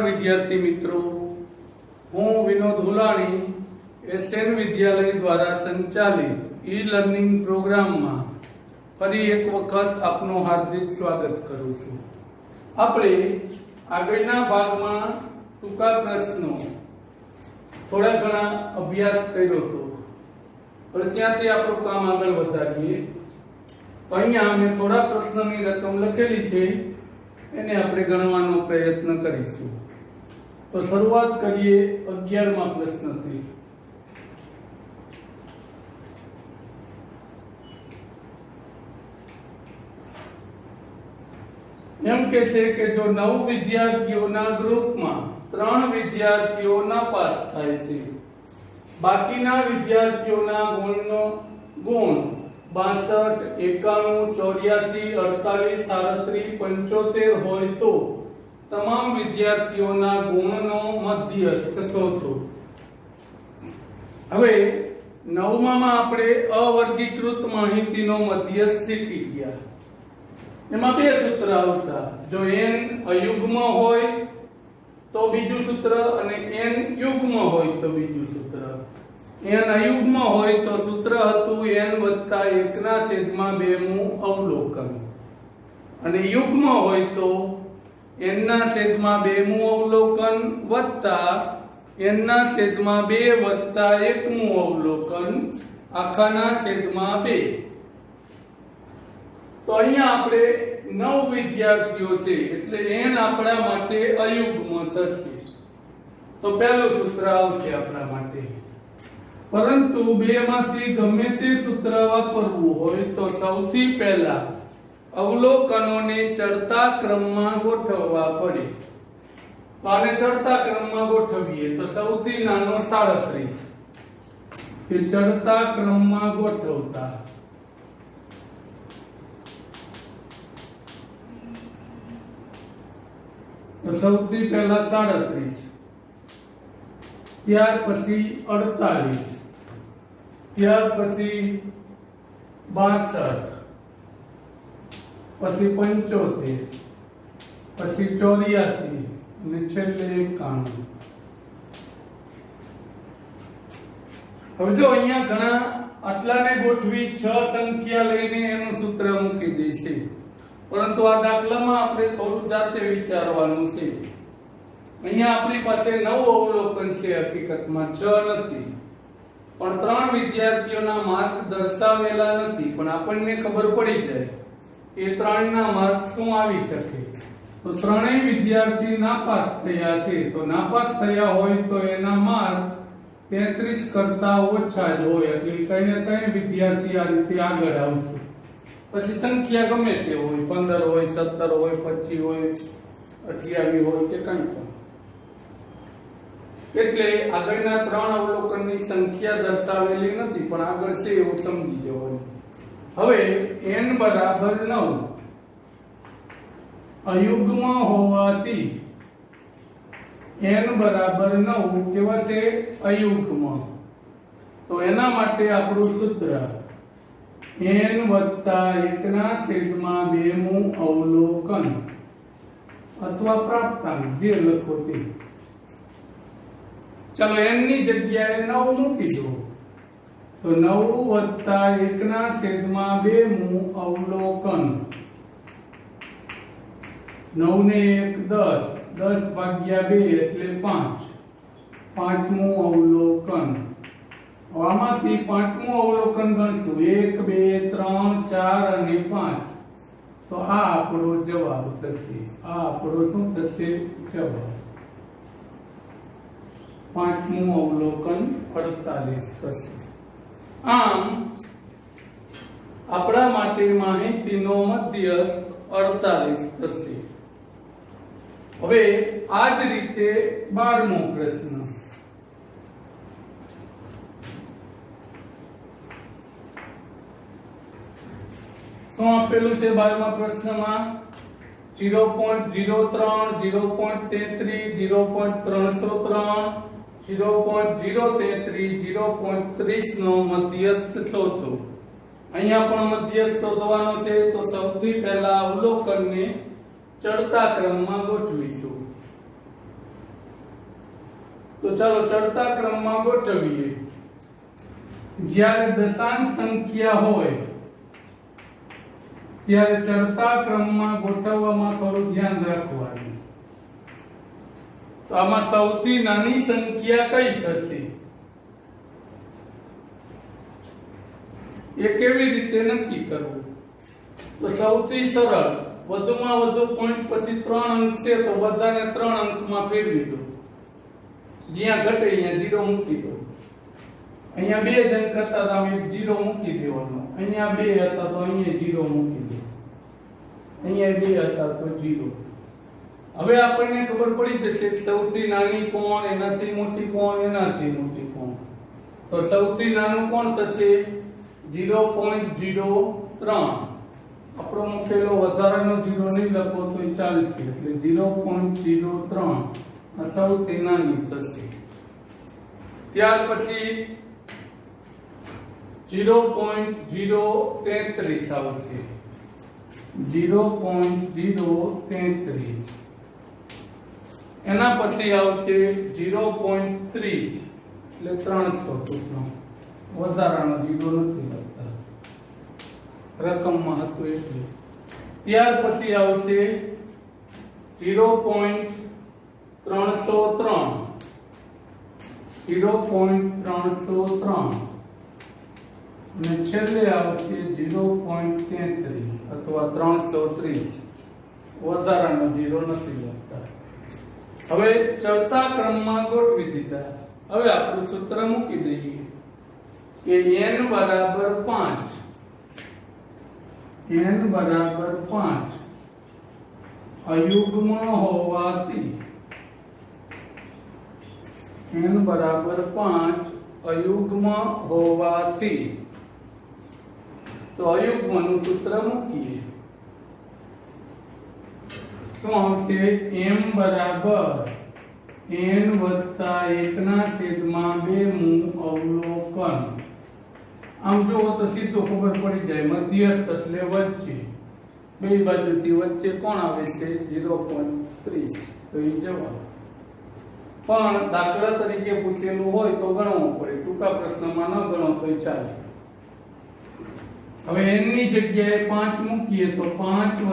नमस्कार विद्यार्थी मित्रों, हूँ विनोद हुलाणी एसएन विद्यालय द्वारा संचालित ई लर्निंग प्रोग्राम में फरी एक वखत आपनु हार्दिक स्वागत करूँ छूं। आपणे आगळना भागमां टूंका प्रश्नों थोड़ा घणा अभ्यास कर्यो हतो, पण त्यांथी आपणुं काम आगळ वधारीए। अहींया अमे थोड़ा प्रश्नोनी रकम लखेली छे, एने आपणे गणવાનો प्रयत्न करीशुं। तो शुरुआत करिए 11मा प्रश्नथी। एम के छे के जो 9 विद्यार्थीओना ग्रुपमां 3 विद्यार्थीओ नापास थाय छे, बाकीना विद्यार्थीओना गुणनो गुण 62, 91, 84, 48, 37, 75 होय तो તમામ વિદ્યાર્થીઓના ગુણનો મધ્યસ્થ શોધો। હવે 9મામાં આપણે અવર્ગીકૃત માહિતીનો મધ્યસ્થ શીખી ગયા। એમાં બે સૂત્ર આવતા, જો n અયુગ્મ હોય તો બીજું સૂત્ર અને n યુગ્મ હોય તો બીજું સૂત્ર। n અયુગ્મ હોય તો સૂત્ર હતું n + 1/2 મું અવલોકન, અને યુગ્મ હોય તો n ના છેદમાં 2 મું અવલોકન વત્તા n ના છેદમાં 2 વત્તા 1 મું અવલોકન આખાના છેદમાં 2। તો અહીંયા આપણે 9 વિદ્યાર્થીઓ છે એટલે n આપણા માટે અયુગ્મ થશે। તો પહેલું સૂત્ર આવશે આપણા માટે, પરંતુ બેમાંથી ગમે તે સૂત્ર વાપરવું હોય તો સૌથી પહેલા અવલોકનોને ચડતા ક્રમમાં ગોઠવવા પડે। તો આને ચડતા ક્રમમાં ગોઠવીએ તો સૌથી નાનો 37 કે ચડતા ક્રમમાં ગોઠવતા તો સૌથી પહેલા 37, ત્યાર પછી 48, ત્યાર પછી 62, પછી 75, પછી 84 અને છેલ્લે 91। હવે જો અહીંયા ઘણા આટલાને ગોઠવી 6 સંખ્યા લઈને એનું સૂત્ર મૂકી દે, પરંતુ આ દાખલામાં આપણે થોડું જાતે વિચારવાનું છે। અહીંયા આપણી પાસે 9 અવલોકન છે, હકીકતમાં 6 નથી, પણ 3 વિદ્યાર્થીઓના માર્ક દર્શાવેલા નથી, પણ આપણને ખબર પડી જાય એ 3 ના માર્ક શું આવી શકે। તો ત્રણેય વિદ્યાર્થી નાપાસ થયા છે, તો નાપાસ થયા હોય તો એના માર્ક 33 કરતા ઓછા જ હોય, એટલે કઈ ને કઈ વિદ્યાર્થી આ રીતે આગળ આવશે। પછી સંખ્યા ગમે તે હોય, 15 હોય, 17 હોય, 25 હોય, 28 હોય કે કંઈ પણ, એટલે આગળના 3 અવલોકનની સંખ્યા દર્શાવેલી નથી, પણ આગળ છે એવું સમજી જવાનું। હવે n બરાબર 9 અયુગ્મ હોવાથી n બરાબર 9 કેવા છે? અયુગ્મ। તો એના માટે આપણું સૂત્ર n + 1/2 મું અવલોકન અથવા પ્રાપ્તાંક જે લખો તે। ચલો n ની જગ્યાએ 9 મૂકી દો, તો 9 + 1/2 મું અવલોકન। 9 ને 1 10, 10 ભાગ્યા 2 એટલે 5, 5 મું અવલોકન। આમાંથી 5મું અવલોકન ગણશું, 1 2 3 4 અને 5, તો આ આપણો જવાબ થશે। આ આપણો શું થશે? જવાબ। 5મું અવલોકન 48 થશે। આમ આપણા માટે માહિતીનો મધ્યસ્થ 48 થશે। હવે આ જ રીતે 12મો પ્રશ્ન। શું આપેલું છે 12મા પ્રશ્નમાં? 0.03, 0.33, 0.303, 0.033, 0.30 નો મધ્યસ્થ શોધો। અહીંયા પણ મધ્યસ્થ શોધવાનો છે, તો સૌથી પહેલા અવલોકનને ચડતા ક્રમમાં ગોઠવીશું। તો ચાલો ચડતા ક્રમમાં ગોઠવીએ. જ્યારે દશાંશ સંખ્યા હોય ત્યારે ચડતા ક્રમમાં ગોઠવવામાં થોડું ધ્યાન રાખવાનું. તો આમાં સૌથી નાની સંખ્યા કઈ થશે એ કેવી રીતે નક્કી કરવું? તો સૌથી સરળ, વધુમાં વધુ પોઈન્ટ પછી 3 અંક છે તો બધાને 3 અંકમાં ફેરવી દો. જ્યાં ઘટે અહીંયા 0 મૂકી દો. અહીંયા 2 જ અંક હતા તો આમ 0 મૂકી દેવાનો. અહીંયા 2 હતા તો અહીંયા 0 મૂકી દો. અહીંયા 2 હતા તો 0. હવે આપણને ખબર પડી જશે કે સૌથી નાની કોણ, એનાથી મોટી કોણ, એનાથી મોટી કોણ. તો સૌથી નાનું કોણ થશે? 0.03. આપણો મૂકેલો વધારાનો 0 નહીં લખો તો ચાલશે. એટલે 0.03 આ સૌથી નાની થશે. ત્યાર પછી 0.033 આવશે. 0.033. એના પછી આવશે 0.30 એટલે 300 ટૂંકમાં. વધારાનો 0 નથી લખતા, રકમમાં હતું એટલે. ત્યાર પછી આવશે 0.303. 0.303 અને છેલ્લે આવશે 0.33 અથવા 330. વધારાનો 0 નથી લખતા. હવે ચડતા ક્રમમાં ગોઠવી દીધા. હવે આપણું સૂત્ર મૂકી દઈએ કે n બરાબર 5. n બરાબર 5 અયુગ્મ હોવાથી n બરાબર 5 અયુગ્મ હોવાથી તો અયુગ્મનું સૂત્ર મૂકીએ. શું આવશે? m બરાબર n + 1/2 મું અવલોકન. આમ જુઓ તો સીધું ખબર પડી જાય, મધ્યસ્થ એટલે વચ્ચે. બે બાજુથી વચ્ચે કોણ આવે છે? 0.30. તો એ જવાબ. પણ દાખલા તરીકે પૂછેલું હોય તો ગણવું પડે, ટૂંકા પ્રશ્નમાં ન ગણો તો ચાલે. હવે n ની જગ્યાએ 5 મૂકીએ તો 5 +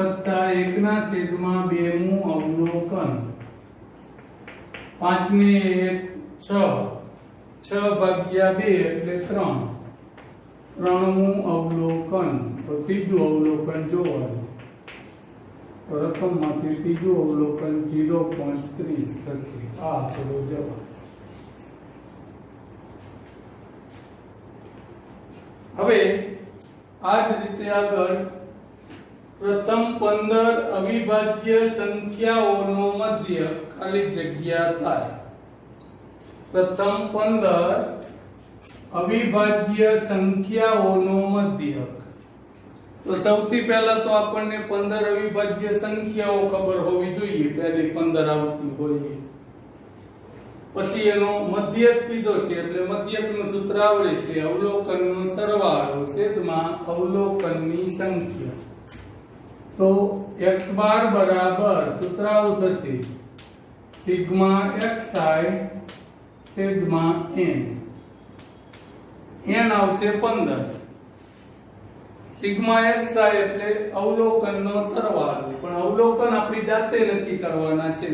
1/2 મું અવલોકન. 5 ને 1 6 ભાગ્યા 2 એટલે 3. 3 મું અવલોકન. તો ત્રીજું અવલોકન જોવાનું. તો રકમમાંથી ત્રીજું અવલોકન 0.30 થશે. આ આપણો જવાબ. હવે આ જ રીતે આગળ પ્રથમ 15 અવિભાજ્ય સંખ્યાઓનો મધ્યક ખાલી જગ્યા થાય. પ્રથમ 15 અવિભાજ્ય સંખ્યાઓનો મધ્યક. તો સૌથી પહેલા તો આપણને 15 અવિભાજ્ય સંખ્યાઓ ખબર હોવી જોઈએ. પહેલી 15 આવતી હોય. પછી એનો મધ્યક કીધો છે એટલે મધ્યકનું સૂત્ર આવડે છે. અવલોકનનો સરવાળો છેદમાં અવલોકનની સંખ્યા. તો x બાર બરાબર સૂત્ર આવું થશે: સિગ્મા xi છેદમાં n. n આવશે 15. સિગ્મા xi એટલે અવલોકનનો સરવાળો. પણ અવલોકન આપણી જાતે નક્કી કરવાના છે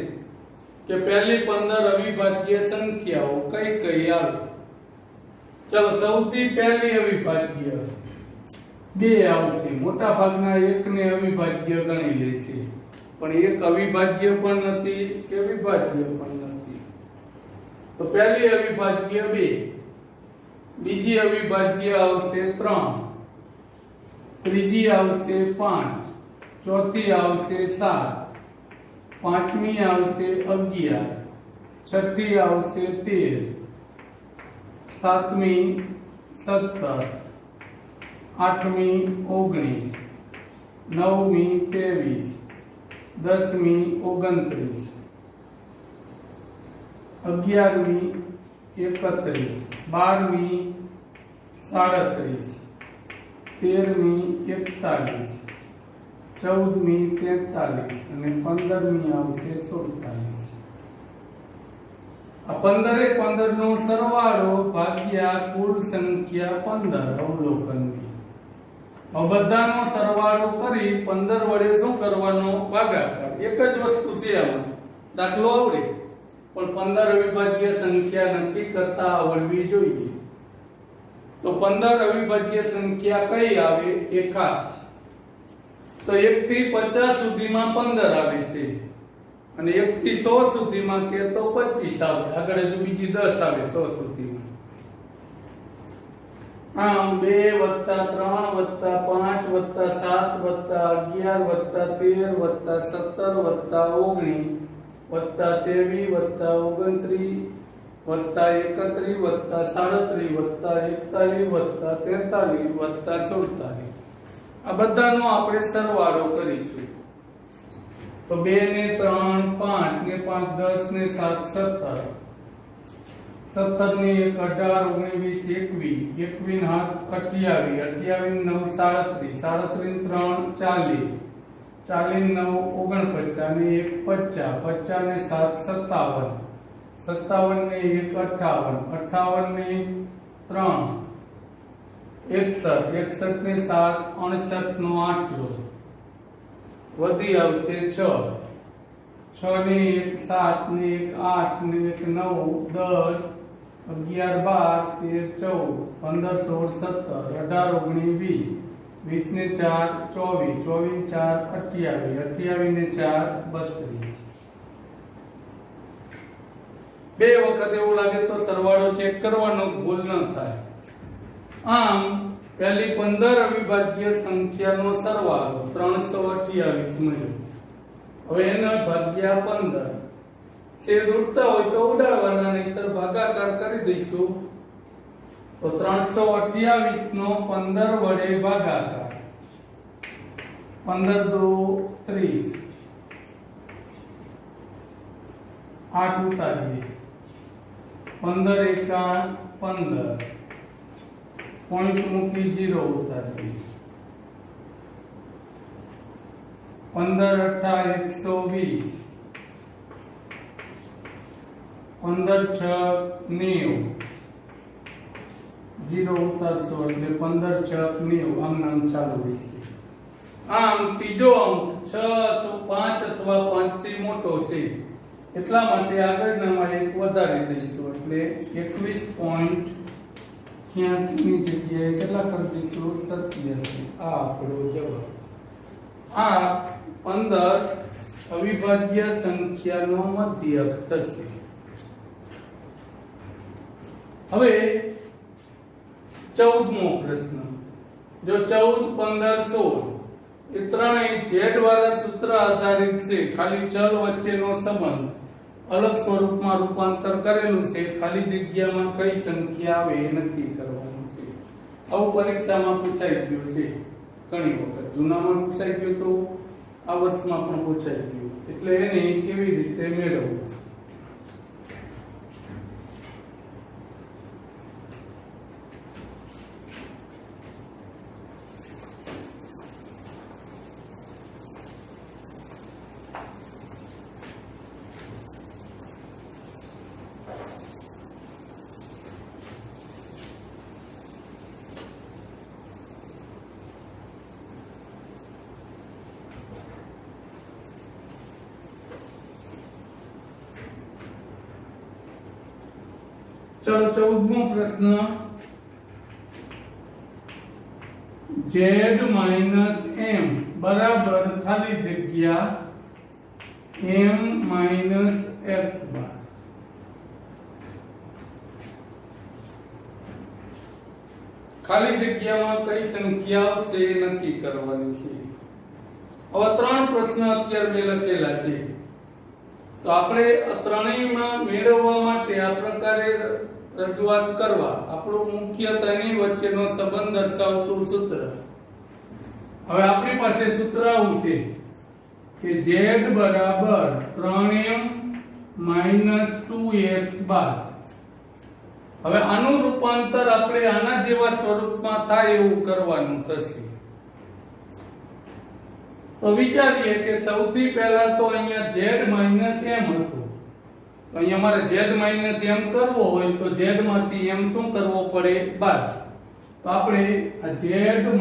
કે પહેલી 15 અવિભાજ્ય સંખ્યાઓ કઈ કઈ આવે. ચલો સૌથી પહેલી અવિભાજ્ય 2 આવશે. મોટા ભાગના 1 ને અવિભાજ્ય ગણી લેશે, પણ એક અવિભાજ્ય પણ નથી કે વિભાજ્ય પણ નથી. તો પહેલી અવિભાજ્ય 2, બીજી અવિભાજ્ય આવશે 3, ત્રીજી આવશે 5, ચોથી આવશે 7, પાંચમી આવશે 11, છઠ્ઠી આવશે 13, સાતમી 17, આઠમી 19, નવમી 23, દસમી 29, 11મી 31, 12મી 37, 13મી 41, 14મી 43 અને 15મી આવશે 47. આ 15 એ 15 નો સરવાળો ભાગ્યા કુલ સંખ્યા 15 અવલોકનની. હવે બધાનો સરવાળો કરી 15 વડે શું કરવાનો? ભાગાકાર. એક જ વસ્તુ છે આમાં, દાખલો આવડે પણ 15 અવિભાજ્ય સંખ્યા નક્કી કરતા આવડવી જોઈએ. તો 15 અવિભાજ્ય સંખ્યા કઈ આવે? એકાશ. તો 1 થી 50 સુધીમાં 15 આવે છે અને 1 થી 100 સુધીમાં કે તો 25 આવે. આગળ હજુ બીજી 10 આવે 100 સુધીમાં. આમ 2 + 3 + 5 + 7 + 11 + 13 + 17 + 19 + 23 + 29 + 31 + 37 + 41 + 43 + 47. આ બધાનો આપણે સરવાળો કરીશું. તો 2 ને 3 5 ને 5 10 ને 7 17, 17 ને 1 18 19 20 21 ને 7 28 28 ને 9 37 37 ને 3 40 40 ને 9 49 ને 1 50 50 ને 7 57 57 ને 1 58 58 ને 3 61 61 ને 7 68 નો આટલો વધી આવશે 6 6 ને 1 7 ને 1 8 ને 1 9 10 11 12 13 14 15 16 17 18 19 20 ને 4 24 24 4 28 28 ને 4 32. બે વખત એવું લાગે તો સરવાળો ચેક કરવાનો, ભૂલ ન થાય. આમ પહેલી 15 અવિભાજ્ય સંખ્યાનો સરવાળો 328 મળ્યો. હવે એના ભાગ્યા 15. છેદ ઉડતા હોય તો ઉડાડવાના, નહીતર ભાગાકાર કરી દઈશું. તો 328 નો 15 વડે ભાગાકાર. 15 દુ 30. 8 ઉતારીએ. 15 એકા 15. પોઈન્ટ મૂકી 0 ઉતારીએ. 15 અઠા 120. 15 6 90. 0 ઉતારશો એટલે 15 6 90. આમ નામ ચાલુ રહેશે. આમ ત્રીજો અંક 6 તો 5 અથવા 5 થી મોટો છે, એટલા માટે આગળનામાં એક વધારી દઈશું એટલે 21.86 ની જગ્યાએ કેટલા કરી દઈશું? 87. આ આપણો જવાબ. આ 15 અવિભાજ્ય સંખ્યાનો મધ્યક થશે. હવે 14મો પ્રશ્ન. જો 14 15 16 એ ત્રણેય z વાળા સૂત્ર આધારિત છે, ખાલી ચલ વચ્ચેનો સંબંધ અલગ સ્વરૂપમાં રૂપાંતર કરેલું છે, ખાલી જગ્યામાં કઈ સંખ્યા આવે એ નક્કી કરવાનું છે. આવું પરીક્ષામાં પૂછાઈ ગયું છે ઘણી વખત. જૂનામાં પૂછાઈ ગયું તો આ વર્ષમાં પણ પૂછાઈ ગયું, એટલે એને કેવી રીતે મેળવવું. चलो 14मो प्रश्न. z माइनस m बराबर खाली जग्या m माइनस x बार. खाली जग्याમાં કઈ સંખ્યા આવશે એ નક્કી કરવાની છે. હવે ત્રણ પ્રશ્ન અત્યારે મેં લખેલા છે, તો આપણે ત્રણેયમાં મેળવવા માટે આ પ્રકારે રજૂઆત કરવા. આપણું મુખ્ય તેની વચ્ચેનો સંબંધ દર્શાવતું સૂત્ર. હવે આપણી પાસે સૂત્ર આવું છે કે z બરાબર 3m માઇનસ 2x બાર. હવે આનું રૂપાંતર આપણે આના જેવા સ્વરૂપમાં થાય એવું કરવાનું થશે. તો વિચારીએ કે સૌથી પહેલા તો અહીંયા z માઇનસ m હતું, તો અહીંયા મારે z માઇનસ m કરવો હોય તો z માંથી m શું કરવો પડે? બાદ. તો આપણે આ z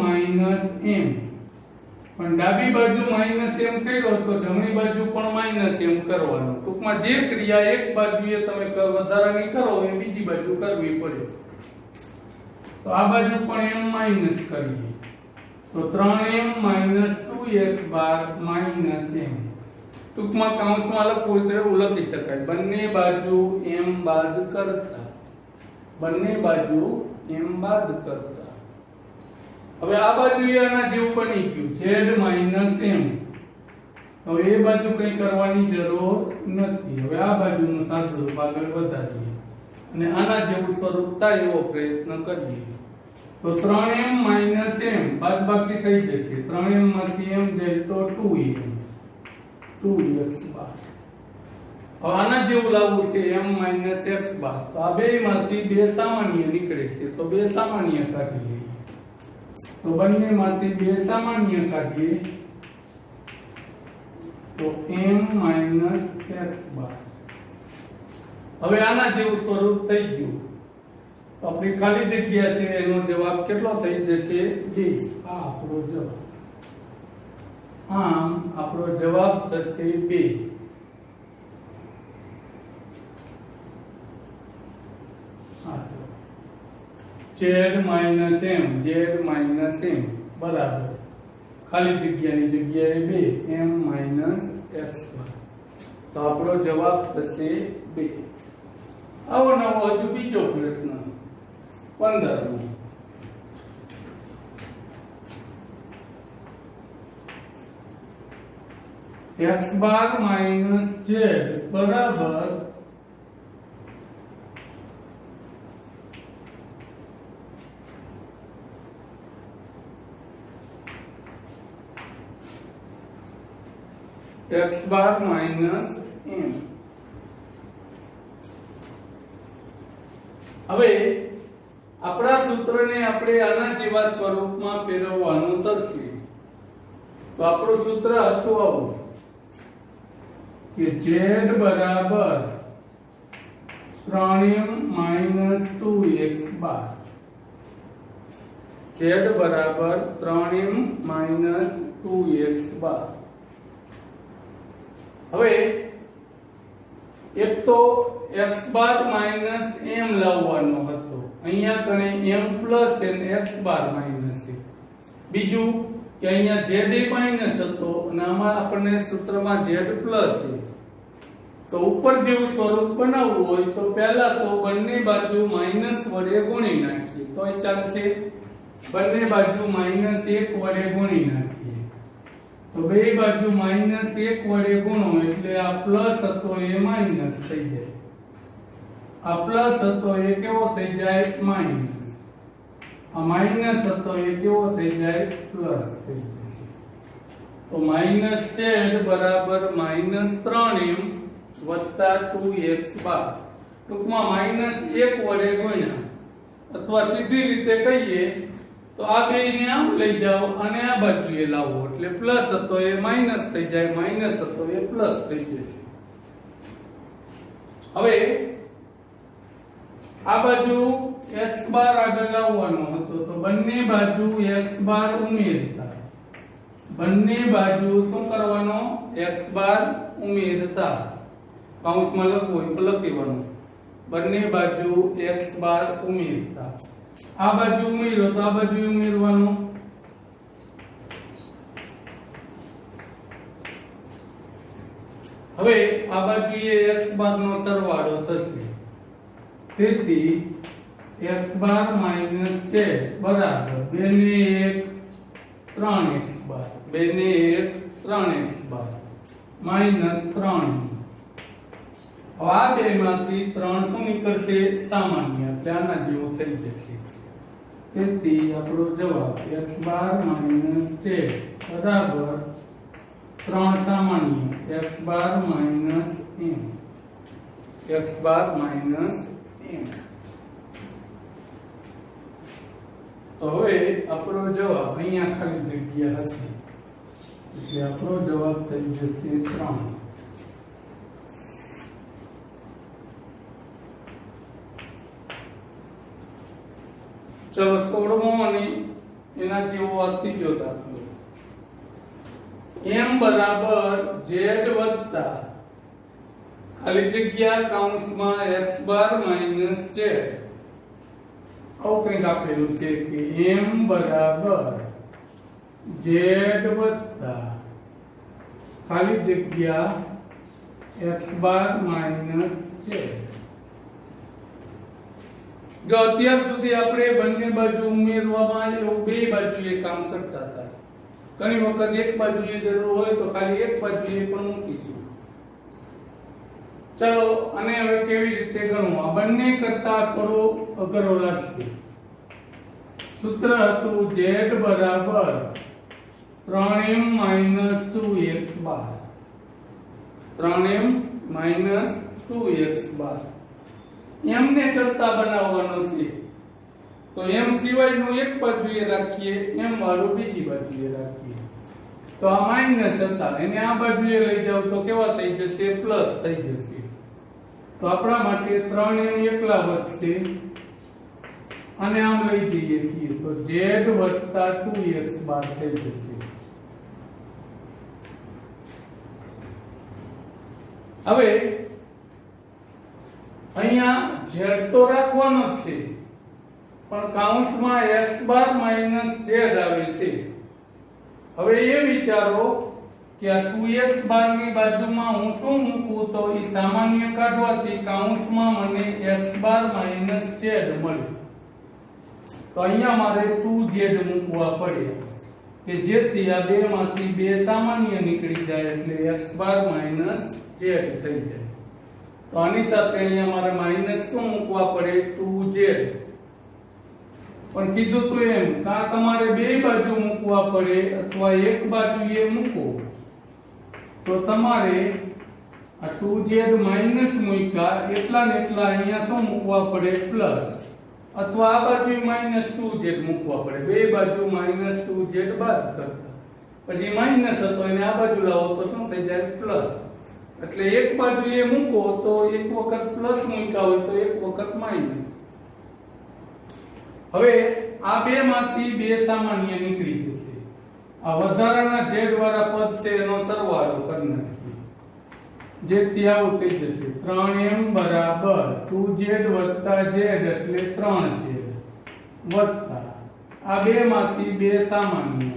માઇનસ m પણ ડાબી બાજુ માઇનસ m કર્યો તો જમણી બાજુ પણ માઇનસ m કરવાનું. ટૂંકમાં જે ક્રિયા એક બાજુએ તમે વધારાની કરો એ બીજી બાજુ કરવી પડે. તો આ બાજુ પણ m માઇનસ કરીએ તો 3m minus 2x bar minus m. ટૂંકમાં કૌંસમાં લખવું તો એવું લખી શકાય બંને બાજુ m બાદ કરતા. બંને બાજુ m બાદ કરતા. હવે આ બાજુ આના જેવું બની ગયું z માઇનસ m. હવે એ બાજુ કંઈ કરવાની જરૂર નથી. હવે આ બાજુનું સાદુરૂપ આગળ વધારીએ અને આના જેવું સ્વરૂપ થાય એવો પ્રયત્ન કરીએ. તો 3m માઇનસ m બાદબાકી થઈ જશે. 3m માંથી m જાય તો 2m 2x બાર. હવે આના જેવું લાવવું છે m માઇનસ x બાર. તો આ બે માંથી બે સામાન્ય નીકળે છે તો બે સામાન્ય કાઢી લઈએ. તો બંને માંથી બે સામાન્ય કાઢીએ તો m માઇનસ x બાર. હવે આના જેવું સ્વરૂપ થઈ ગયું. તો આપણી ખાલી જગ્યા છે એનો જવાબ કેટલો થઈ જશે? 2. આ આપણો જવાબ. આમ આપણો જવાબ થશે 2. z માઇનસ m બરાબર ખાલી જગ્યાની જગ્યાએ 2 m માઇનસ x બાર. તો આપણો જવાબ થશે 2. આવો નવો હજુ બીજો પ્રશ્ન 15 x બાર માઇનસ z બરાબર x બાર માઇનસ m. હવે આપણા સૂત્રને આપણે આના જેવા સ્વરૂપમાં ફેરવવાનું થશે. તો આપણું સૂત્ર હતું આવું કે z બરાબર 3m માઇનસ 2x બાર. z બરાબર 3m માઇનસ 2x બાર. હવે એક તો x બાર માઇનસ m લાવવાનો હતો. અહીંયા કણે m પ્લસ અને x બાર માઇનસ છે. બીજું કે અહીંયા z એ માઇનસ હતો અને આમાં આપણને સૂત્રમાં z પ્લસ છે. તો ઉપર જેવું સ્વરૂપ બનાવવું હોય તો પહેલા તો બંને બાજુ માઇનસ વડે ગુણી નાખીએ તો એ ચાલશે. બંને બાજુ માઇનસ 1 વડે ગુણી નાખીએ તો બે બાજુ માઇનસ 1 વડે ગુણો એટલે આ પ્લસ હતો એ માઇનસ થઈ જાય. આ પ્લસ હતો એ કેવો થઈ જાય? માઇનસ. આ માઇનસ હતો એ કેવો થઈ જાય? પ્લસ થઈ જશે. તો માઇનસ z બરાબર માઇનસ 3m વત્તા 2x બાર. ટૂંકમાં માઇનસ 1 વડે ગુણ્યા અથવા સીધી રીતે કહીએ તો આ બેને આમ લઈ જાઓ અને આ બાજુએ લાવો એટલે પ્લસ હતો એ માઇનસ થઈ જાય, માઇનસ હતો એ પ્લસ થઈ જશે. હવે આ બાજુ x બાર આગળ લાવવાનો હતો તો બંને બાજુ x બાર ઉમેરતા. બંને બાજુ શું કરવાનો? x બાર ઉમેરતા. કૌંસમાં લખવું હોય તો લખવાનું બંને બાજુ x બાર ઉમેરતા. આ બાજુ ઉમેરો તો આ બાજુ ઉમેરવાનું. હવે આ બાજુએ x બાર નો સરવાળો થશે. તેથી x બાર માઇનસ z બરાબર 2 ને 1 3x બાર, 2 ને 1 3x બાર માઇનસ 3. આ બે માંથી 3 શું નીકળશે? સામાન્ય. એટલે આના જેવું થઈ જશે. તેથી આપણો જવાબ x બાર માઇનસ z બરાબર 3 સામાન્ય x bar minus m. x bar minus m. તો હવે આપણો જવાબ અહીંયા ખાલી જગ્યા હશે એટલે આપણો જવાબ થઈ જશે 3. चलो 16मो અને એના જેવો આ ત્રીજો દાખલો m બરાબર z વત્તા ખાલી જગ્યા કૌંસમાં x બાર માઈનસ z આવું કંઈક આપેલું છે કે m બરાબર z વત્તા ખાલી જગ્યા x બાર માઈનસ z। જો અત્યાર સુધી આપણે બંને બાજુ ઉમેરવામાં એવું બે બાજુએ કામ કરતા હતા, ઘણી વખત એક બાજુએ જરૂર હોય તો ખાલી એક બાજુએ પણ મૂકીશું। ચલો અને હવે કેવી રીતે ગણવું, આ બંને કરતા થોડો અઘરો લાગશે। સૂત્ર હતું z બરાબર 3m - 2x બાર, 3m - 2x બાર m ને કરતા બનાવવાનો છે તો m સિવાયનું એક બાજુએ રાખીએ, m વાળું બીજી બાજુએ રાખીએ। તો આ માઈનસ હતા એને આ બાજુએ લઈ જાવ તો કેવા થઈ જશે, પ્લસ થઈ જશે। તો આપણા માટે 3m એકલા વધશે અને આમ લઈ જઈએ છીએ તો z વત્તા 2x બાર થઈ જશે। હવે અહીંયા z તો રાખવાનો છે પણ કાઉન્સમાં x બાર માઈનસ z આવે છે। હવે એ વિચારો કે આ 2x બાર ની બાજુમાં હું શું મૂકું તો એ સામાન્ય કાઢવાથી કાઉન્સમાં મને x બાર માઈનસ z મળે। તો અહીંયા મારે 2z મૂકવા પડે કે જેથી આ બે માંથી બે સામાન્ય નીકળી જાય એટલે x બાર માઈનસ z થઈ જાય। તો આની સાથે અહીંયા મારે માઈનસ શું મૂકવા પડે, 2z। પણ કીધું તો એમ કાં તમારે બે બાજુ મૂકવા પડે અથવા એક બાજુએ મૂકો તો તમારે આ 2z માઈનસ મૂક્યા એટલા ને એટલા અહીંયા શું મૂકવા પડે, પ્લસ, અથવા આ બાજુ માઈનસ 2z મૂકવા પડે। બે બાજુ માઈનસ 2z બાદ કરતા પછી માઈનસ હતો એને આ બાજુ લાવો તો શું થઈ જાય, પ્લસ। એટલે એક બાજુ એ મૂકો તો એક વખત પ્લસ મૂક્યા હોય તો એક વખત માઈનસ। હવે આ બે માંથી બે સામાન્ય નીકળી જશે, આ વધારાના z વાળા પદ છે એનો સરવાળો કરી નાખીએ જેથી આવું થઈ જશે 3m બરાબર 2z વત્તા z એટલે 3z વત્તા આ બે માંથી બે સામાન્ય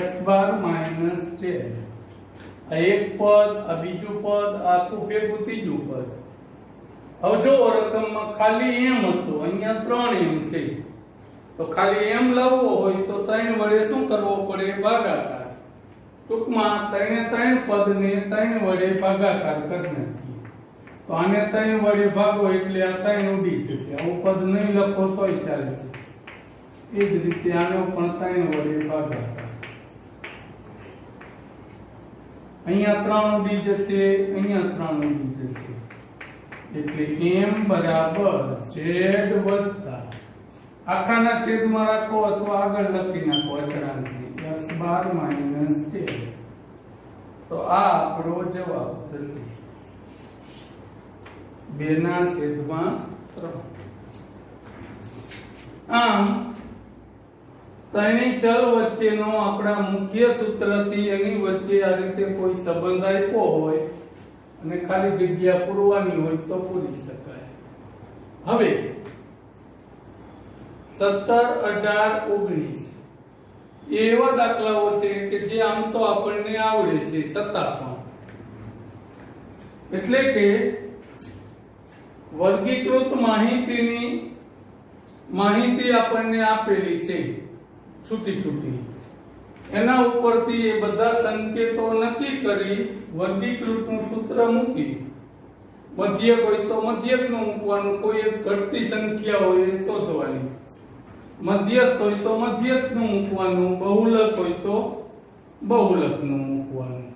x બાર માઈનસ z। આ એક પદ, આ બીજું પદ, આખું ભેગું ત્રીજું પદ। હવે જો રકમમાં ખાલી m હતો, અહીંયા 3m છે તો ખાલી m લાવવો હોય તો 3 વડે શું કરવો પડે, ભાગાકાર। ટૂંકમાં 3 પદને 3 વડે ભાગાકાર કરી નાખીએ તો આને 3 વડે ભાગો એટલે આ 3 ઉડી જશે। આવું પદ નહીં લખો તોય ચાલશે। એ જ રીતે આનો પણ 3 વડે ભાગાકાર, અહીંયા 3 ઉડી જશે, અહીંયા 3 ઉડી જશે એટલે m બરાબર z વત્તા આખાના છેદમાં રાખો અથવા આગળ લખી નાખો અચળાંકને x બાર માઈનસ z। તો આ આપણો જવાબ થશે 2/3। આમ ત્રણેય ચલ વચ્ચેનો આપણા મુખ્ય સૂત્રથી એની વચ્ચે આ રીતે કોઈ સંબંધ આપ્યો હોય અને ખાલી જગ્યા પૂરવાની હોય તો પૂરી શકાય। હવે 17, 18, 19 એવા દાખલાઓ છે કે જે આમ તો આપણને આવડે છે છતાં પણ, એટલે કે વર્ગીકૃત માહિતી આપણને આપેલી છે છૂટી છૂટી, એના ઉપરથી એ બધા સંકેતો નક્કી કરી વર્ગીકૃતનું સૂત્ર મૂકી મધ્યક હોય તો મધ્યકનું મૂકવાનું, કોઈ એક ઘટતી સંખ્યા હોય એ શોધવાની, મધ્યસ્થ હોય તો મધ્યસ્થનું મૂકવાનું, બહુલક હોય તો બહુલકનું મૂકવાનું।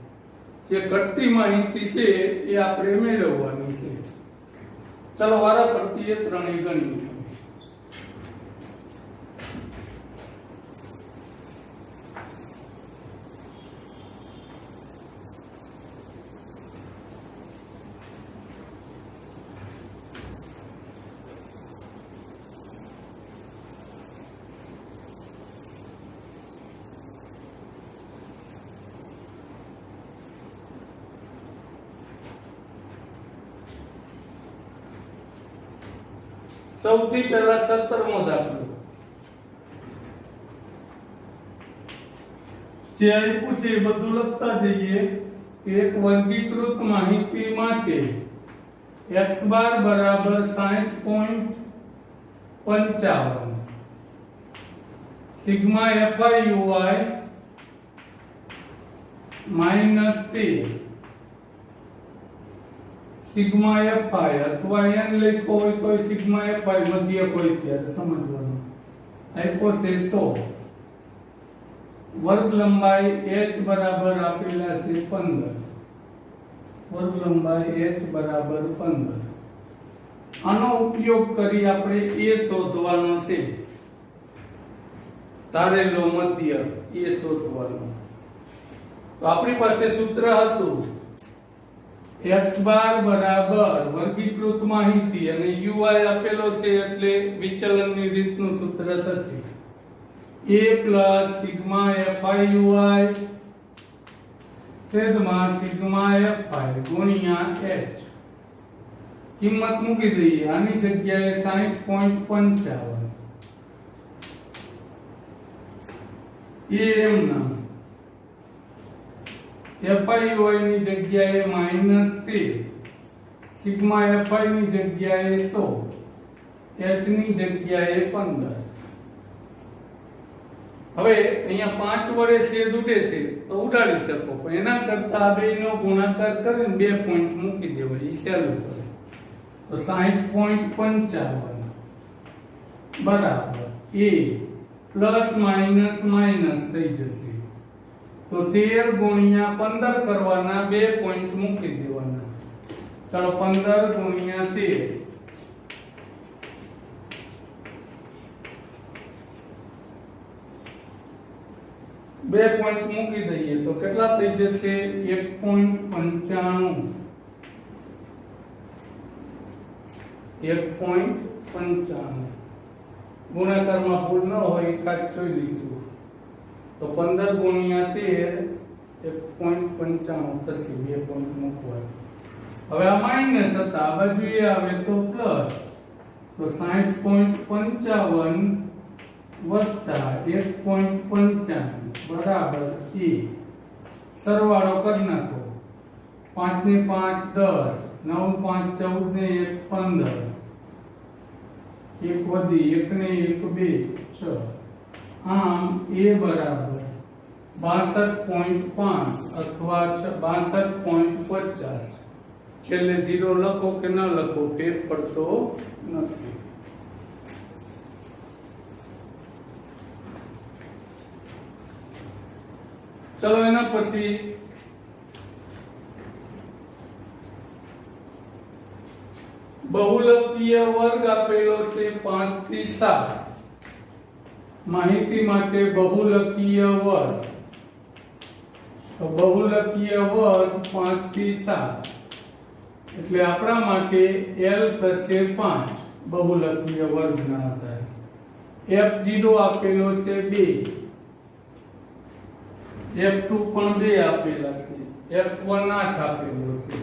જે ઘટતી માહિતી છે એ આપણે મેળવવાની છે। ચલો વારા પરથી એ ત્રણેય ગણીએ। સૌથી પહેલા 17મો દાખલો જે આપ્યું છે એ બધું લખતા જઈએ. એક વર્ગીકૃત માહિતી માટે x બાર બરાબર 60.55 sigma fi ui minus 13 sigma fi અથવા n લખ્યો હોય તો સિગ્મા fi મધ્ય કોઈ ત્યારે સમજવાનું. આપ્યો છે 100. વર્ગ લંબાઈ h બરાબર આપેલા છે 15. વર્ગ લંબાઈ h બરાબર 15. આનો ઉપયોગ કરી આપણે a શોધવાનો છે. ધારેલો મધ્ય એ શોધવાનો. તો આપણી પાસે સૂત્ર હતું x બાર બરાબર વર્ગીકૃત માહિતી અને ui આપેલો છે એટલે વિચલનની રીતનું સૂત્ર થશે a plus sigma fi ui છેદમાં સિગ્મા fi ગુણ્યા h. કિંમત મૂકી દઈએ. આની જગ્યાએ 60.55 એમ ના fi ui ની જગ્યાએ માઈનસ 13 સિગ્મા fi ની જગ્યાએ 100 h ની જગ્યાએ 15. હવે અહીંયા 5 વડે છેદ ઉડે છે તો ઉડાડી શકો, પણ એના કરતા આ બેનો ગુણાકાર કરીને 2 પોઈન્ટ મૂકી દેવાય. એ સહેલું પડે. તો 60.55 બરાબર a પ્લસ માઈનસ માઈનસ થઈ જશે. તો 13 ગુણ્યા 15 કરવાના, 2 પોઈન્ટ મૂકી દેવાના. ચાલો 15 ગુણ્યા 13 2 પોઈન્ટ મૂકી દઈએ તો કેટલા થઈ જશે? 1.95. 1.95 ગુણાકારમાં ભૂલ ન હોય ખાસ જોઈ લઈશું. તો 15 ગુણ્યા 13 1.95 થશે. 2 પોઈન્ટ મૂકવા. હવે આ માઈનસ હતા, આ બાજુએ આવે તો પ્લસ. તો 60.55 વત્તા 1.95 બરાબર e. સરવાળો કરી નાખો. 5 ને 5 10, 9 5 14 ને 1 15, એક વધી, એક ને 1 2 6. આમ a બરાબર 62.5 અથવા 62.50. છેલ્લે 0 લખો કે ન લખો ફેર પડતો નથી. ચલો એના પછી બહુલકીય વર્ગ આપેલો છે 5 થી 7. માહિતી માટે બહુલકીય વર્ગ. તો બહુલકીય વર્ગ 5 થી 7 એટલે આપણા માટે l થશે 5 બહુલકીય વર્ગના આધારે. f0 આપેલો છે 2, f2 પણ 2 આપેલા છે, f1 8 આપેલો છે,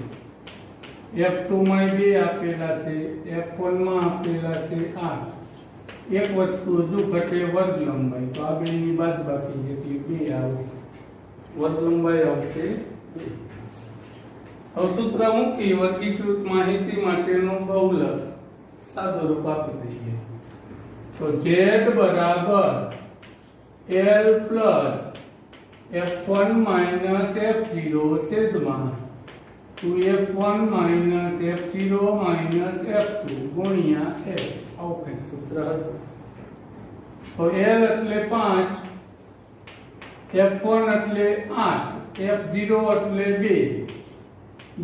f2 માં 2 આપેલા છે, f1 માં આપેલા છે 8. એક વસ્તુ હજુ ઘટે, વર્ગ લંબાઈ. તો આ બેની બાદબાકી જેટલી 2 આવશે. વર્ગ લંબાઈ આવશે 2. હવે સૂત્ર મૂકી વર્ગીકૃત માહિતી માટેનું બહુલક સાદું રૂપ આપી દઈએ. તો z બરાબર l plus f1 minus f0 છેદમાં 2f1 minus f0 minus f2 ગુણ્યા f. આવું કંઈક સૂત્ર હતું. તો l એટલે 5, f1 એટલે 8, f0 એટલે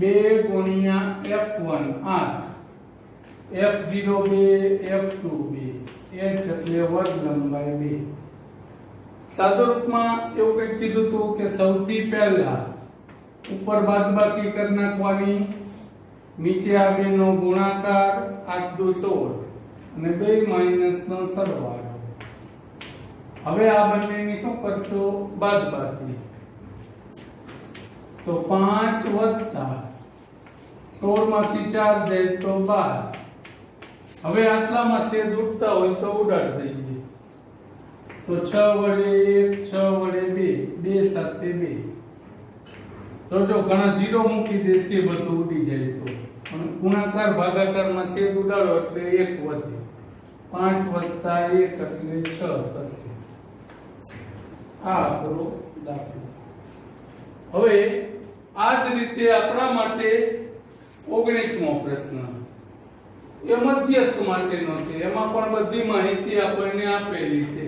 2 ગુણ્યા f1 8, f0 2, f2 2, h એટલે વર્ગ લંબાઈ 2. સાદુ રૂપમાં એવું કંઈક કીધું હતું કે સૌથી પહેલા ઉપર બાદબાકી કરી નાખવાની, નીચે આ બેનો ગુણાકાર 8 દુ 16 અને 2 માઈનસ નો સરવાળો. હવે આ બંનેની શું કરશો? બાદબાકી. તો 5 વત્તા 16 માંથી 4 જાય તો 12, હવે આટલામાં છેદ ઉડતા હોય તો ઉડાડ દઈએ. તો 6 વડે 1, 6 વડે 2, 2 સાથે 2. તો જો ઘણા 0 મૂકી દેશે બધું ઉડી જાય તો. અને ગુણાકાર ભાગાકારમાં છેદ ઉડાડો એટલે 1 વધે. 5 વત્તા 1 એટલે 6 થશે. આ આપણો દાખલો. હવે આ જ રીતે આપણા માટે 19મો પ્રશ્ન એ મધ્યસ્થ માટેનો છે. એમાં પણ બધી માહિતી આપણને આપેલી છે.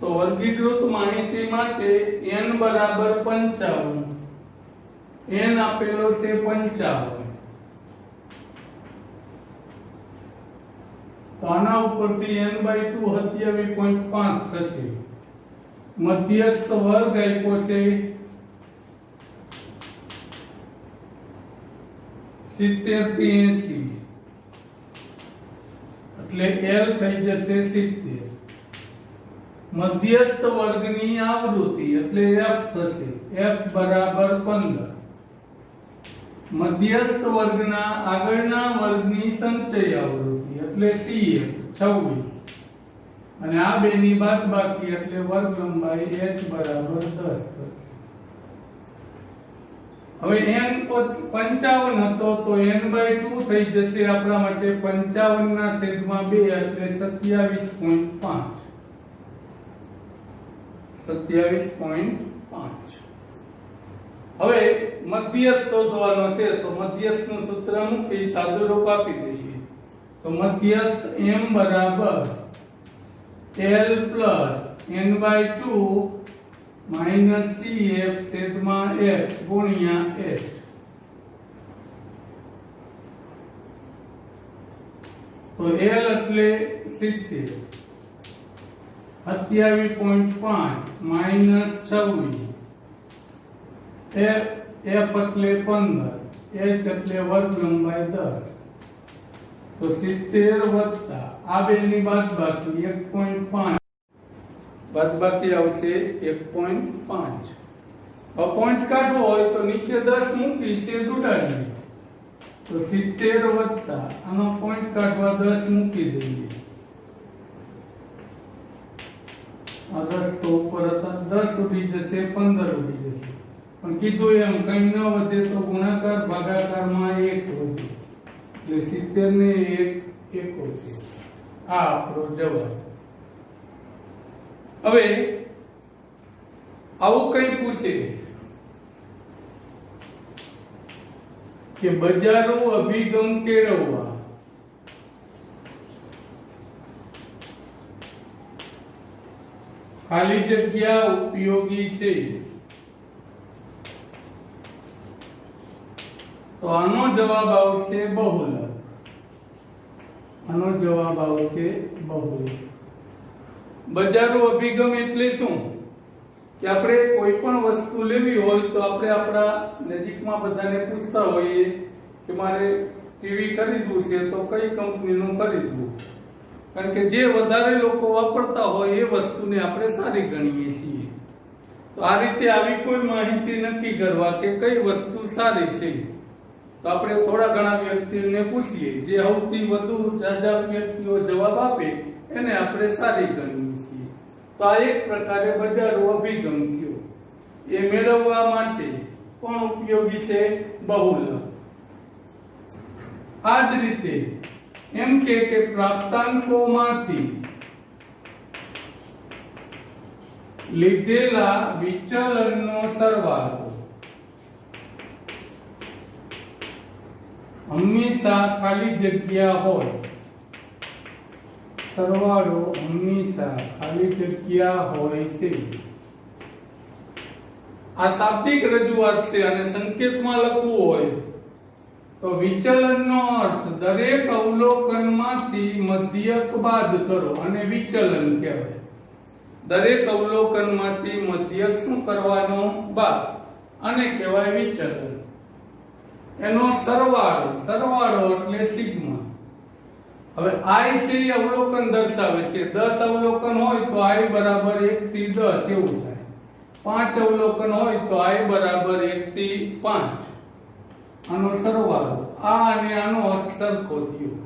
તો વર્ગીકૃત માહિતી માટે n બરાબર 55, n આપેલો છે 55. તો આના ઉપરથી n/2 27.5 થશે. મધ્યસ્થ વર્ગ આપ્યો છે 70 થી 80, એટલે L થઈ જશે 70. મધ્યસ્થ વર્ગની આવૃત્તિ એટલે f થશે. f બરાબર 15. મધ્યસ્થ વર્ગના આગળના વર્ગની સંચય આવૃત્તિ એટલે CF 26. અને આ બેની બાદબાકી એટલે વર્ગ લંબાઈ h બરાબર 10 થશે. હવે n 55 હતો તો n/2 થઈ જશે આપણા માટે 55/2 એટલે 27.5. 27.5. હવે મધ્યસ્થ શોધવાનો છે તો મધ્યસ્થનું સૂત્ર મૂકી સાદુરૂપ આપી દઈએ. તો મધ્યસ્થ m બરાબર L plus n/2 minus CF છેદમાં f ગુણ્યા h. તો L એટલે 70, 27.5 માઇનસ 26, f એટલે 15, h એટલે વર્ગ લંબાઈ 10. તો 70 વત્તા આ બેની બાદબાકી 1.5, બાદબાકી આવશે 1.5. પોઈન્ટ કાઢવો હોય તો નીચે 10 મૂકી છેદ ઉડાડીએ. તો 70 વત્તા આનો પોઈન્ટ કાઢવા 10 મૂકી દઈએ. આ 10 તો ઉપર હતા, 10 ઉડી જશે, 15 ઉડી જશે. પણ કીધું એમ કઈ ન વધે તો ગુણાકાર ભાગાકારમાં 1 વધે એટલે 70 ને 1 71. આ આપણો જવાબ. હવે આવું કઈ પૂછે કે બજારો અભિગમ કેળવવા ખાલી જગ્યા ઉપયોગી છે. તો આનો જવાબ આવશે બહુલક. આનો જવાબ આવશે બહુલક. બજારો અભિગમ એટલે શું કે આપણે કોઈ પણ વસ્તુ લેવી હોય તો આપણે આપણા નજીકમાં બધાને પૂછતા હોઈએ કે મારે ટીવી ખરીદવું છે તો કઈ કંપનીનું ખરીદવું. કારણ કે જે વધારે લોકો વાપરતા હોય એ વસ્તુને આપણે સારી ગણીએ છીએ. તો આ રીતે આવી કોઈ માહિતી નક્કી કરવા કે કઈ વસ્તુ સારી છે તો આપણે થોડા ઘણા વ્યક્તિઓને પૂછીએ. જે સૌથી વધુ જાજા વ્યક્તિઓ જવાબ આપે એને આપણે સારી ગણીએ છીએ. તો આ એક પ્રકારે બજારો અભિગમ થયો. એ મેળવવા માટે પણ ઉપયોગી છે બહુલક. આ જ રીતે એમ કે પ્રાપ્તાંકોમાંથી લીધેલા વિચલનનો સરવાળો હંમેશા ખાલી જગ્યા હોય. સરવાળો હંમેશા ખાલી જગ્યા હોય છે. આ શાબ્દિક રજૂઆત છે અને સંકેતમાં લખવું હોય તો વિચલનનો અર્થ દરેક અવલોકનમાંથી મધ્યક બાદ કરો અને વિચલન કહેવાય. દરેક અવલોકનમાંથી મધ્યક શું કરવાનો? બાદ, અને કહેવાય વિચલન. એનો સરવાળો એટલે સિગ્મા. હવે i છે એ અવલોકન દર્શાવે છે. 10 અવલોકન હોય તો i બરાબર 1 થી 10 એવું થાય. 5 અવલોકન હોય તો i બરાબર 1 થી 5. આનો સરવાળો આ અને આનો અર્થ સરખો થયો.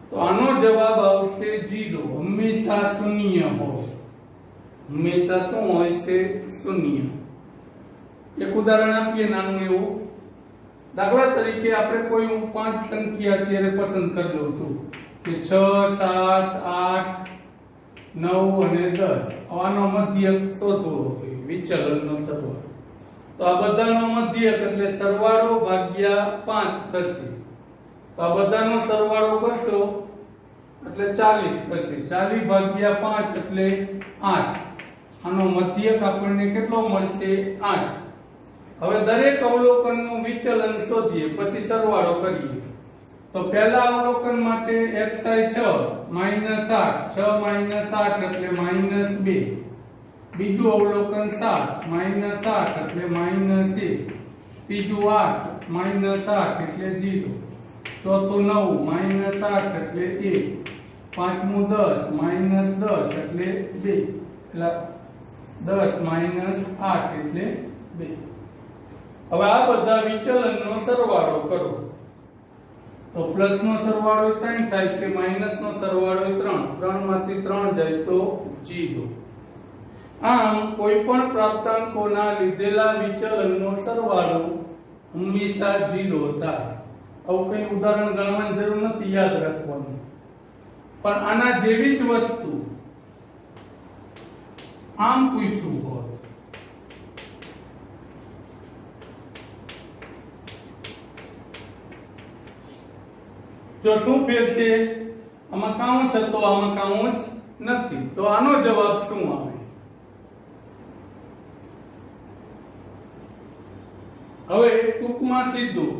તો આનો જવાબ આવશે 0. હંમેશા શૂન્ય હોય. હંમેશા શું હોય છે? શૂન્ય. એક ઉદાહરણ આપીએ નાનું એવું. દાખલા તરીકે આપણે કોઈ 5 સંખ્યા અત્યારે પસંદ કરી લઉં છું કે 6, 7, 8, 9 અને 10. આનો મધ્યક શોધવો હોય, વિચલનનો સરવાળો. તો આ બધાનો મધ્યક એટલે સરવાળો ભાગ્યા 5 થશે. તો આ બધાનો સરવાળો કરશો એટલે 40 થશે. 40 ભાગ્યા 5 એટલે 8. આનો મધ્યક આપણને કેટલો મળશે? 8. હવે દરેક અવલોકનનું વિચલન શોધીએ, પછી સરવાળો કરીએ. તો પહેલા અવલોકન માટે xi 6 -8, 6 - 8 એટલે -2. બીજું અવલોકન 7 -8 એટલે -1. ત્રીજું 8 -8 એટલે 0. ચોથું 9 -8 એટલે 1. પાંચમું 10 -10 એટલે 2. એટલે 10 - 8 એટલે 2. હવે આ બધા વિચલનનો સરવાળો કરો. તો પ્લસ નો સરવાળો 3 થાય છે, માઈનસ નો સરવાળો 3. 3 માંથી 3 જાય તો 0. આમ કોઈ પણ પ્રાપ્તાંકોના લીધેલા વિચલનનો સરવાળો હંમેશા 0 થાય. આવું કઈ ઉદાહરણ ગણવાની જરૂર નથી, યાદ રાખવાનું. પણ આના જેવી જ વસ્તુ આમ પૂછવું હોય જો શું ફેર છે? આમાં કાઉન્સ હતો, આમાં કાઉન્સ નથી. તો આનો જવાબ શું આવે? હવે ટૂંકમાં સીધું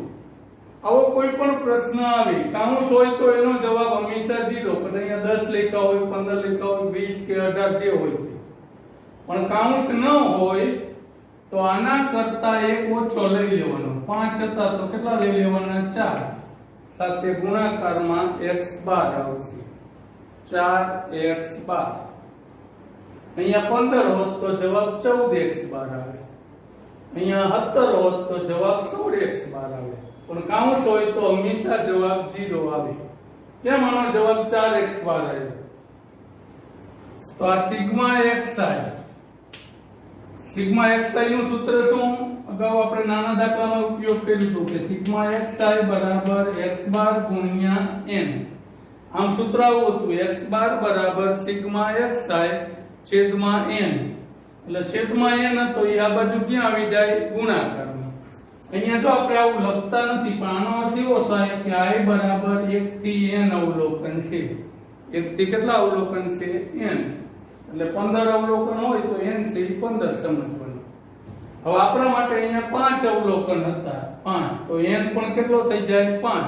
આવો કોઈ પણ પ્રશ્ન આવે, કાઉન્સ હોય તો એનો જવાબ હંમેશા 0. પણ અહીંયા 10 લખ્યા હોય, 15 લખ્યા હોય, 20 કે 18 જે હોય. પણ કાઉન્સ ન હોય તો આના કરતા એક ઓછો લઈ લેવાનો. 5 હતા તો કેટલા લઈ લેવાના? 4. સાથે ગુણાકારમાં x12 આવશે. 4x12. અહીંયા 15 હોત તો જવાબ 14x12 આવે. અહીંયા 17 હોત તો જવાબ 16x12 આવે. પણ કાઉન્સ હોય તો હંમેશા જવાબ 0 આવે. કેમ આનો જવાબ 4x12 આવ્યો? તો આ સિગ્મા xi નું સૂત્ર શું? અગાઉ આપણે નાના દાખલામાં ઉપયોગ કર્યું હતું કે સિગ્મા xi બરાબર x બાર ગુણ્યા n. આમ સૂત્ર આવું હતું, x બાર બરાબર સિગ્મા xi છેદમાં n. એટલે છેદમાં n હતો એ આ બાજુ ક્યાં આવી જાય? ગુણાકારમાં. અહીંયા તો આપણે આવું લખતા નથી, પણ આનો અર્થ એવો થાય કે i બરાબર 1 થી n અવલોકન છે. 1 થી કેટલા અવલોકન છે? n. એટલે 15 અવલોકન હોય તો n છે 15 સમજવાનું. હવે આપણા માટે અહીંયા 5 અવલોકન હતા, 5. તો n પણ કેટલો થઈ જાય? 5.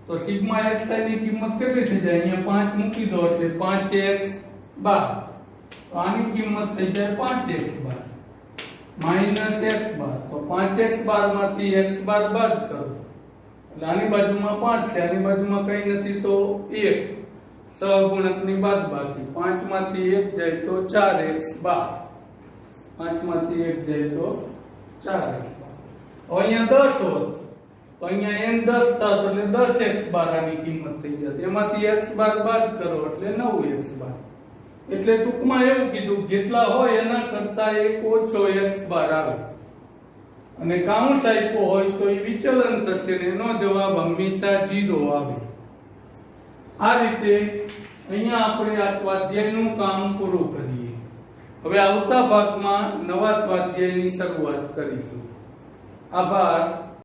તો સિગ્મા xi ની કિંમત કેટલી થઈ જાય? અહીંયા 5 મૂકી દો એટલે 5x12. તો આની કિંમત થઈ જાય 5x12 -x12. તો 5x12 માંથી x12 બાદ કરો એટલે આની બાજુમાં 5 છે, આની બાજુમાં કઈ નથી તો 1. સહગુણકની બાદબાકી. 5 માંથી 1 જાય તો 4x12. 5 માંથી 1 જાય તો 4x12. હવે અહીંયા 10 હોત તો અહીંયા n 10 થાત એટલે 10x12 આની કિંમત થઈ જાય. એમાંથી x12 બાદ કરો એટલે 9x12. એટલે ટૂંકમાં એવું કીધું જેટલા હોય એના કરતા એક ઓછો x12 આવે. અને કાઉન્સ આપ્યો હોય તો એ વિચલન થશે ને એનો જવાબ હંમેશા 0 આવે. આ રીતે અહીંયા આપણે આ સ્વાધ્યાયનું કામ પૂરું કરીએ. હવે આવતા ભાગમાં નવા સ્વાધ્યાયની શરૂઆત કરીશું. આભાર.